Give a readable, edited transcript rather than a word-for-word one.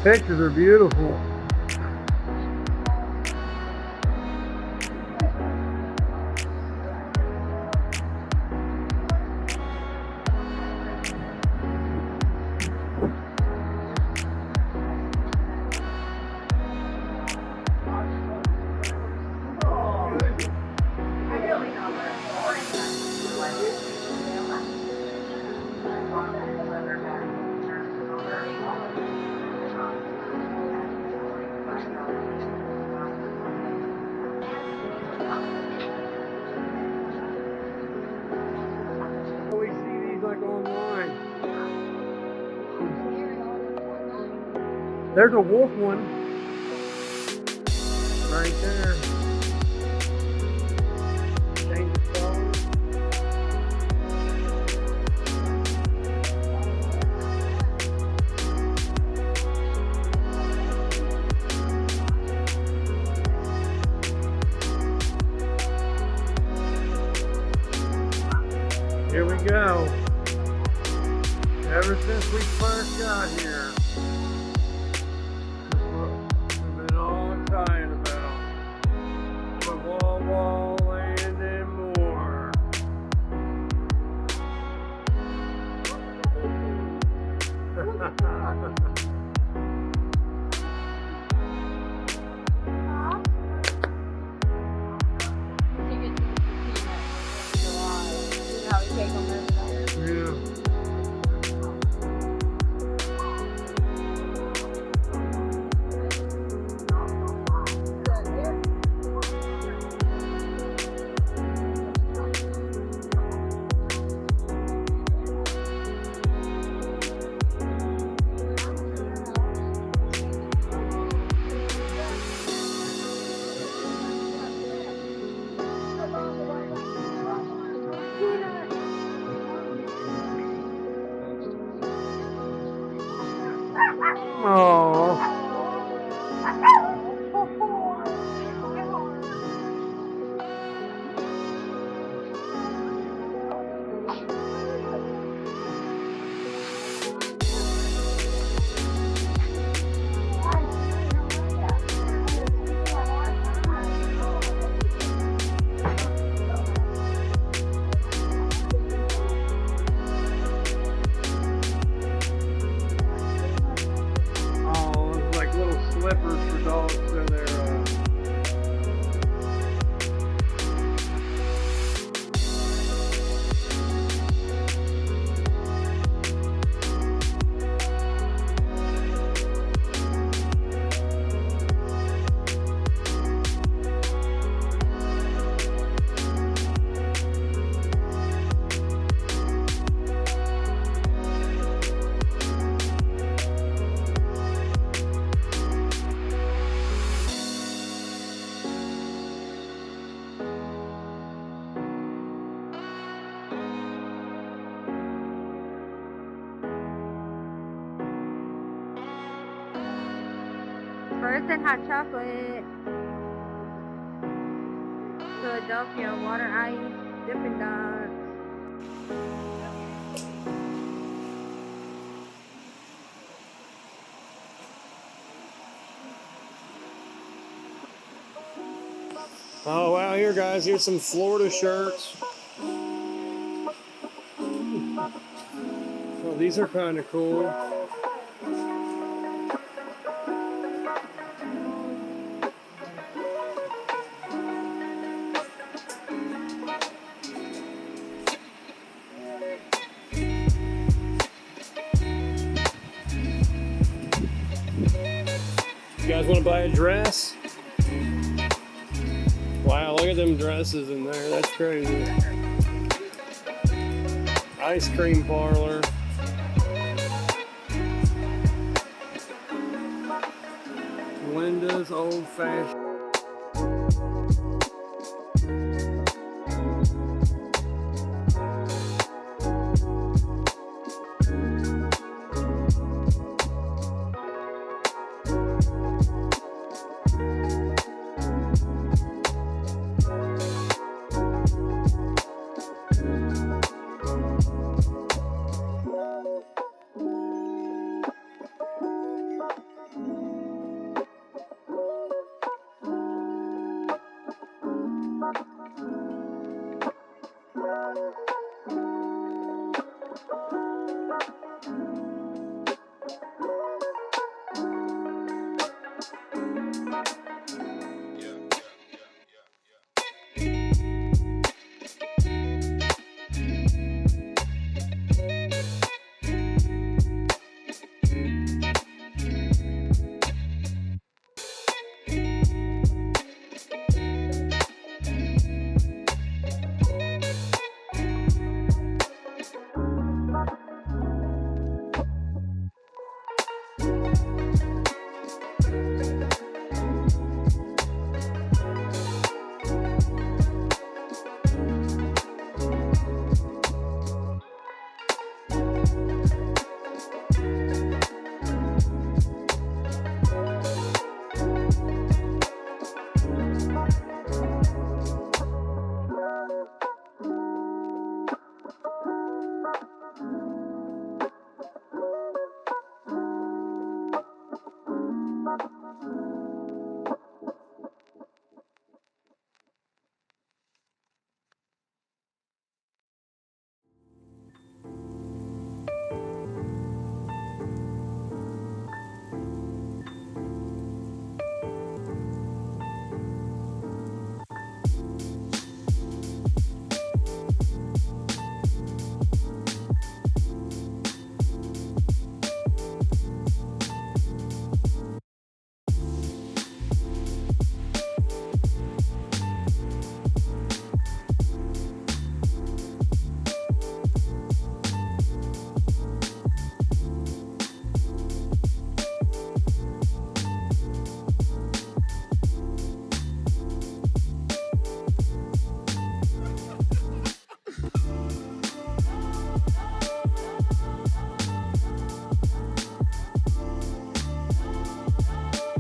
Pictures are beautiful. We see these like online. There's a wolf one right there. Change the color. Here we go. Ever since we first got here, we've been all excited about the wall land and more. Yeah. Oh. Slippers for dogs in their First and hot chocolate, Philadelphia, water ice, Dippin' Dots. Oh wow, here guys, here's some Florida shirts. Oh, these are kind of cool. You guys want to buy a dress? Wow, look at them dresses in there. That's crazy. Ice cream parlor. Linda's Old Fashioned.